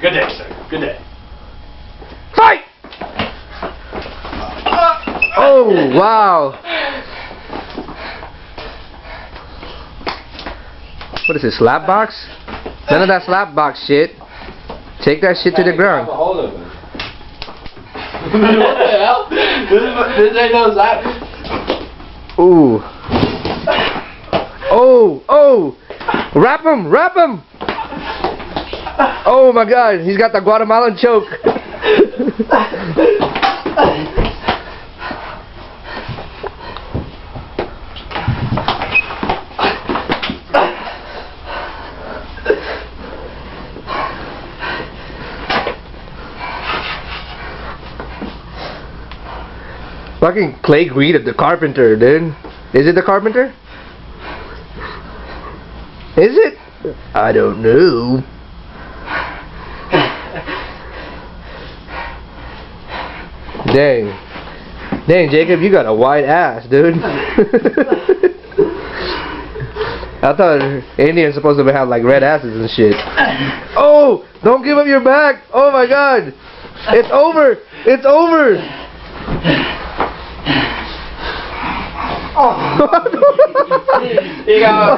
Good day, sir. Good day. Fight! Oh, wow. What is this, slap box? None of that slap box shit. Take that shit to the ground. Hold of him. What the hell? This ain't no slap. Ooh. Oh, oh. Wrap him, wrap him. Oh my god, he's got the Guatemalan choke. Fucking Clay greeted the carpenter, dude. Is it the carpenter? Is it? I don't know. Dang. Dang, Jacob, you got a wide ass, dude. I thought Indians supposed to have like red asses and shit. Oh! Don't give up your back! Oh my god! It's over! It's over! Oh. You go.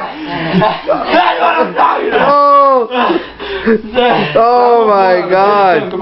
That's what I'm talking about. Oh! Oh my god!